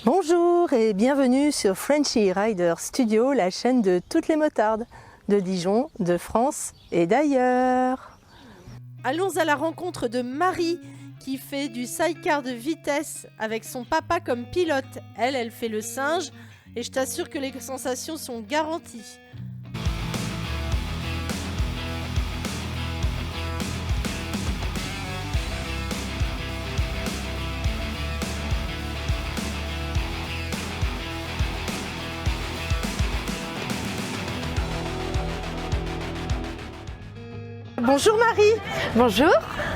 Bonjour et bienvenue sur Frenchy Rider Studio, la chaîne de toutes les motardes, de Dijon, de France et d'ailleurs. Allons à la rencontre de Marie qui fait du sidecar de vitesse avec son papa comme pilote. Elle fait le singe et je t'assure que les sensations sont garanties. Bonjour Marie. Bonjour.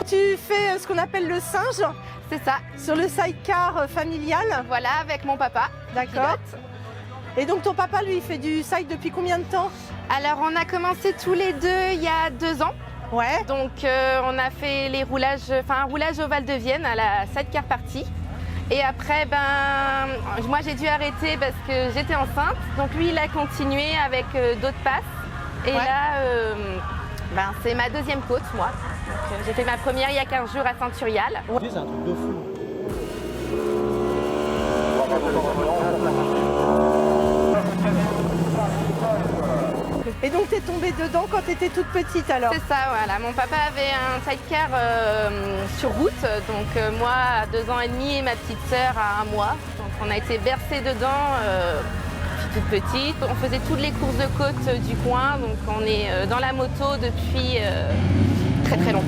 Tu fais ce qu'on appelle le singe. C'est ça. Sur le sidecar familial. Voilà, avec mon papa. D'accord. Et donc ton papa, lui, il fait du side depuis combien de temps? Alors, on a commencé tous les deux il y a 2 ans. Ouais. Donc, on a fait les roulages, un roulage au Val de Vienne à la sidecar party. Et après, moi, j'ai dû arrêter parce que j'étais enceinte. Donc, lui, il a continué avec d'autres passes. Et là, c'est ma deuxième côte, moi. Donc, j'ai fait ma première il y a 15 jours à Saint-Turial. C'est un truc de fou. Et donc t'es tombée dedans quand t'étais toute petite alors? C'est ça, voilà. Mon papa avait un sidecar sur route, donc moi à 2 ans et demi et ma petite sœur à 1 mois. Donc on a été bercés dedans toute petite. On faisait toutes les courses de côte du coin, donc on est dans la moto depuis très très longtemps.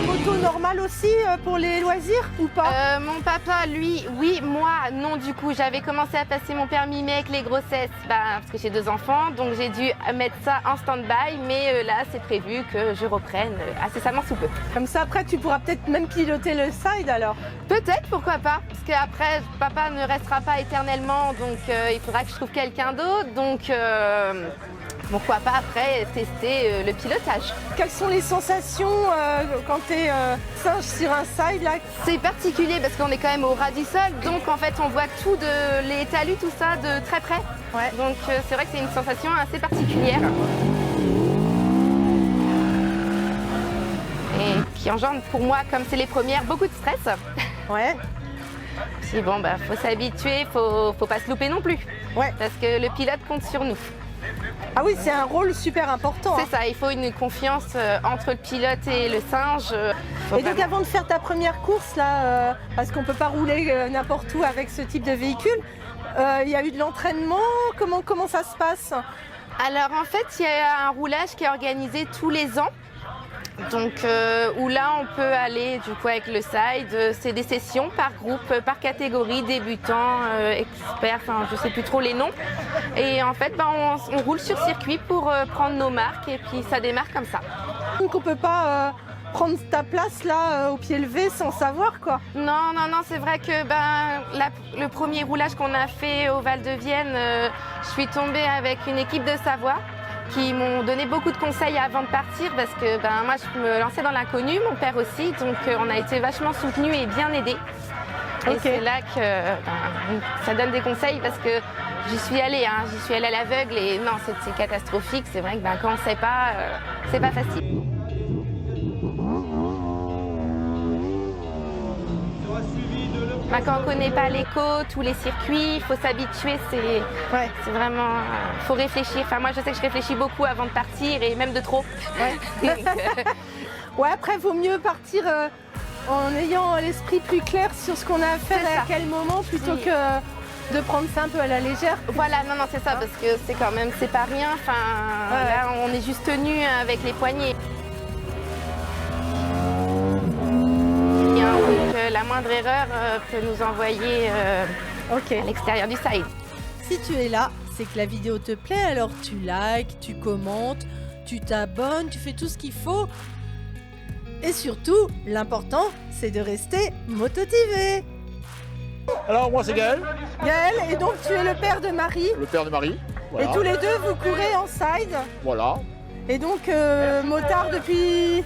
Moto normale aussi pour les loisirs ou pas? Mon papa, lui, oui, moi, non du coup. J'avais commencé à passer mon permis, mais avec les grossesses, parce que j'ai 2 enfants, donc j'ai dû mettre ça en stand-by, mais là, c'est prévu que je reprenne incessamment sous peu. Comme ça, après, tu pourras peut-être même piloter le side alors? Peut-être, pourquoi pas, parce qu'après, papa ne restera pas éternellement, donc il faudra que je trouve quelqu'un d'autre, donc pourquoi pas après tester le pilotage. Quelles sont les sensations quand tu es singe sur un side là? C'est particulier parce qu'on est quand même au ras du sol, donc en fait on voit tout les talus, tout ça de très près. Ouais. Donc c'est vrai que c'est une sensation assez particulière. Et qui engendre pour moi, comme c'est les premières, beaucoup de stress. Ouais. Puis bon, faut s'habituer, faut pas se louper non plus. Ouais. Parce que le pilote compte sur nous. Ah oui, c'est un rôle super important. C'est ça, il faut une confiance entre le pilote et le singe. Et donc avant de faire ta première course là, parce qu'on peut pas rouler n'importe où avec ce type de véhicule, il y a eu de l'entraînement, comment ça se passe? Alors en fait, il y a un roulage qui est organisé tous les ans. Donc où là on peut aller du coup avec le side, c'est des sessions par groupe, par catégorie, débutants, experts, je sais plus trop les noms. Et en fait on roule sur circuit pour prendre nos marques et puis ça démarre comme ça. Donc on peut pas prendre ta place là au pied levé sans savoir quoi? Non, c'est vrai que le premier roulage qu'on a fait au Val de Vienne, je suis tombée avec une équipe de Savoie qui m'ont donné beaucoup de conseils avant de partir parce que moi je me lançais dans l'inconnu, mon père aussi, donc on a été vachement soutenus et bien aidés. Et c'est là que ça donne des conseils parce que j'y suis allée à l'aveugle et non, c'est catastrophique. C'est vrai que quand on ne sait pas, c'est pas facile. Quand on ne connaît pas les côtes ou les circuits, il faut s'habituer, c'est vraiment... faut réfléchir. Moi, je sais que je réfléchis beaucoup avant de partir et même de trop. Ouais, ouais, après, il vaut mieux partir en ayant l'esprit plus clair sur ce qu'on a à faire et à quel moment plutôt que de prendre ça un peu à la légère. Voilà, non, c'est ça, parce que c'est quand même, c'est pas rien. Là, on est juste tenu avec les poignets. La moindre erreur peut nous envoyer à l'extérieur du side. Si tu es là, c'est que la vidéo te plaît, alors tu likes, tu commentes, tu t'abonnes, tu fais tout ce qu'il faut. Et surtout, l'important, c'est de rester mototivé. Alors moi c'est Gaël. Gaël, et donc tu es le père de Marie. Le père de Marie. Voilà. Et tous les deux, vous courez en side. Voilà. Et donc, motard depuis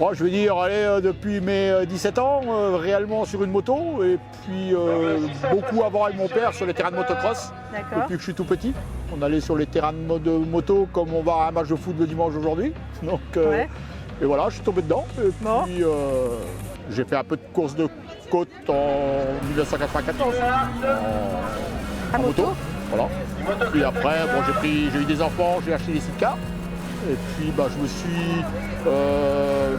Moi, je veux dire, allez, depuis mes 17 ans, réellement sur une moto, et puis beaucoup avant avec mon père sur les terrains de motocross, depuis que je suis tout petit. On allait sur les terrains de moto comme on va à un match de foot le dimanche aujourd'hui. Donc, et voilà, je suis tombé dedans. Et puis, j'ai fait un peu de course de côte en 1994 en moto. Voilà. Puis après, bon, j'ai eu des enfants, j'ai acheté des sidecars. Et puis je me suis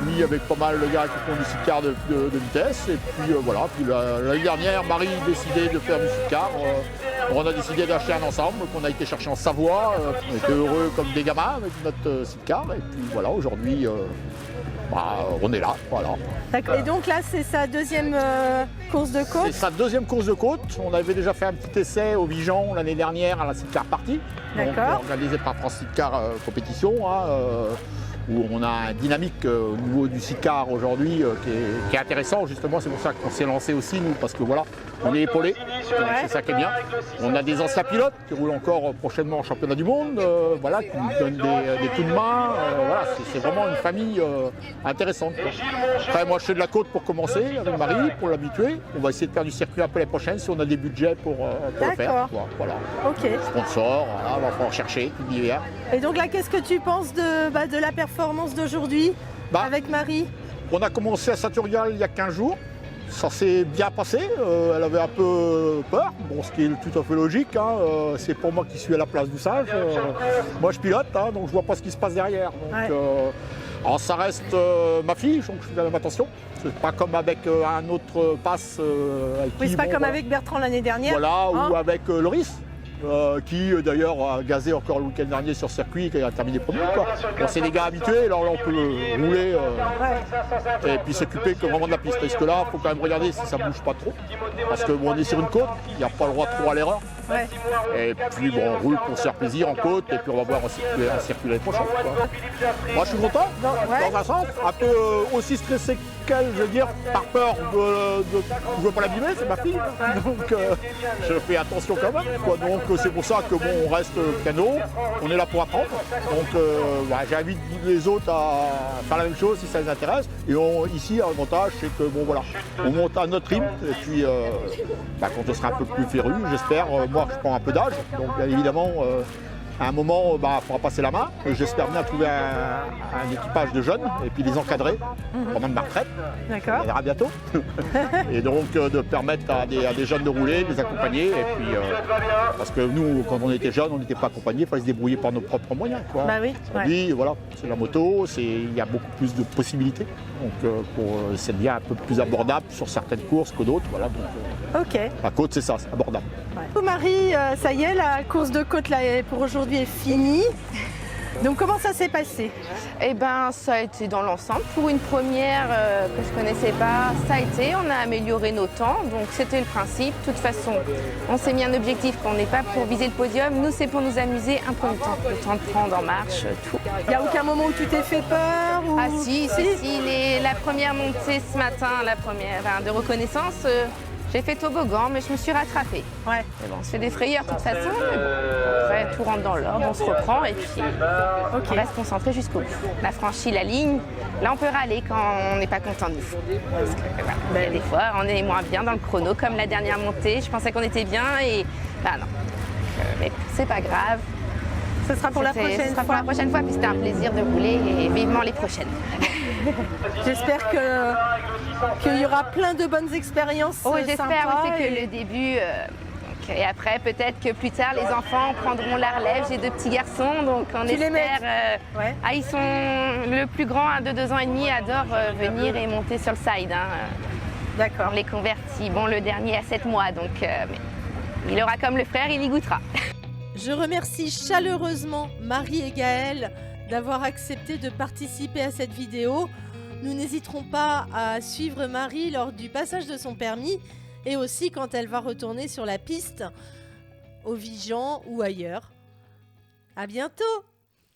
mis avec pas mal de gars qui font du sidecar de vitesse. Et puis voilà, puis l'année dernière, Marie décidait de faire du sidecar. On a décidé d'acheter un ensemble qu'on a été chercher en Savoie. On était heureux comme des gamins avec notre sidecar. Et puis voilà, aujourd'hui, on est là. Voilà. D'accord. Et donc là, c'est sa deuxième course de côte? C'est sa deuxième course de côte. On avait déjà fait un petit essai au Vigan l'année dernière à la sidecar party. D'accord. Organisé par France Sidecar Compétition, où on a une dynamique au niveau du sidecar aujourd'hui qui est intéressant. Justement, c'est pour ça qu'on s'est lancé aussi, nous, parce que voilà, on est épaulé, c'est ça qui est bien. On a des anciens pilotes qui roulent encore prochainement en championnat du monde, voilà, qui nous donnent des coups de main. Voilà, c'est vraiment une famille intéressante, quoi. Après, moi, je fais de la côte pour commencer avec Marie, pour l'habituer. On va essayer de faire du circuit un peu les prochaines si on a des budgets pour le faire. Voilà. Ok. Sponsor, voilà, on va falloir chercher tout l'hiver. Et donc là, qu'est-ce que tu penses de la performance d'aujourd'hui avec Marie? On a commencé à Saturial il y a 15 jours. Ça s'est bien passé. Elle avait un peu peur, bon, ce qui est tout à fait logique. C'est pour moi qui suis à la place du sage. Moi, je pilote, donc je vois pas ce qui se passe derrière. Donc, alors, ça reste ma fille, donc je fais la même attention. C'est pas comme avec un autre passe. Oui, c'est pas comme avec Bertrand l'année dernière. Voilà, ou avec Loris. Qui d'ailleurs a gazé encore le week-end dernier sur circuit et qui a terminé premier. Bon, c'est des gars habitués, alors là on peut rouler et puis s'occuper que vraiment de la piste. Parce que là, il faut quand même regarder si ça bouge pas trop. Parce que bon, on est sur une côte, il n'y a pas le droit trop à l'erreur. Et puis bon, on roule pour se faire plaisir en côte et puis on va voir un circuit l'année prochaine. Moi je suis content, dans un sens, un peu aussi stressé qu'elle, je veux dire, par peur je ne veux pas l'abîmer, c'est ma fille. Donc je fais attention quand même. Donc c'est pour ça que bon, on reste canot, on est là pour apprendre. Donc j'invite les autres à faire la même chose si ça les intéresse. Et ici, l'avantage, c'est que bon voilà, on monte à notre rythme et puis quand on sera un peu plus féru, j'espère, moi je prends un peu d'âge, donc bien évidemment à un moment, il faudra passer la main. J'espère bien trouver un équipage de jeunes et puis les encadrer pendant ma retraite. D'accord. On verra bientôt. Et donc de permettre à des jeunes de rouler, de les accompagner. Et puis, parce que nous, quand on était jeunes, on n'était pas accompagnés, il fallait se débrouiller par nos propres moyens. Quoi. Bah oui. Aujourd'hui, voilà, c'est la moto, il y a beaucoup plus de possibilités. Donc c'est bien un peu plus abordable sur certaines courses que d'autres. Voilà, ok. La côte, c'est ça, c'est abordable. Marie, ça y est, la course de côte là, pour aujourd'hui est finie. Donc comment ça s'est passé? Eh ben, ça a été dans l'ensemble. Pour une première que je connaissais pas, ça a été. On a amélioré nos temps, donc c'était le principe. De toute façon, on s'est mis un objectif qu'on n'est pas pour viser le podium. Nous, c'est pour nous amuser un peu le temps de prendre en marche, tout. Il n'y a aucun moment où tu t'es fait peur ou... Ah si, la première montée ce matin, la première de reconnaissance. J'ai fait toboggan, mais je me suis rattrapée. Ouais. Mais bon, on se fait des frayeurs de toute façon, mais bon, après tout rentre dans l'ordre, on se reprend et puis on reste concentré jusqu'au bout. On a franchi la ligne, là on peut râler quand on n'est pas content de nous. Parce que il y a des fois, on est moins bien dans le chrono, comme la dernière montée, je pensais qu'on était bien et non. Mais c'est pas grave. Ce sera pour la prochaine fois. Ce sera pour la prochaine fois, puis c'était un plaisir de rouler et vivement les prochaines. J'espère qu'il y aura plein de bonnes expériences. J'espère, c'est que le début. Et après, peut-être que plus tard, les enfants prendront la relève. J'ai 2 petits garçons, donc on espère. Ils sont le plus grand, de 2 ans et demi, adore venir et monter sur le side. D'accord. On les convertit. Bon, le dernier a 7 mois, donc mais il aura comme le frère, il y goûtera. Je remercie chaleureusement Marie et Gaëlle d'avoir accepté de participer à cette vidéo. Nous n'hésiterons pas à suivre Marie lors du passage de son permis et aussi quand elle va retourner sur la piste au Vigan ou ailleurs. À bientôt!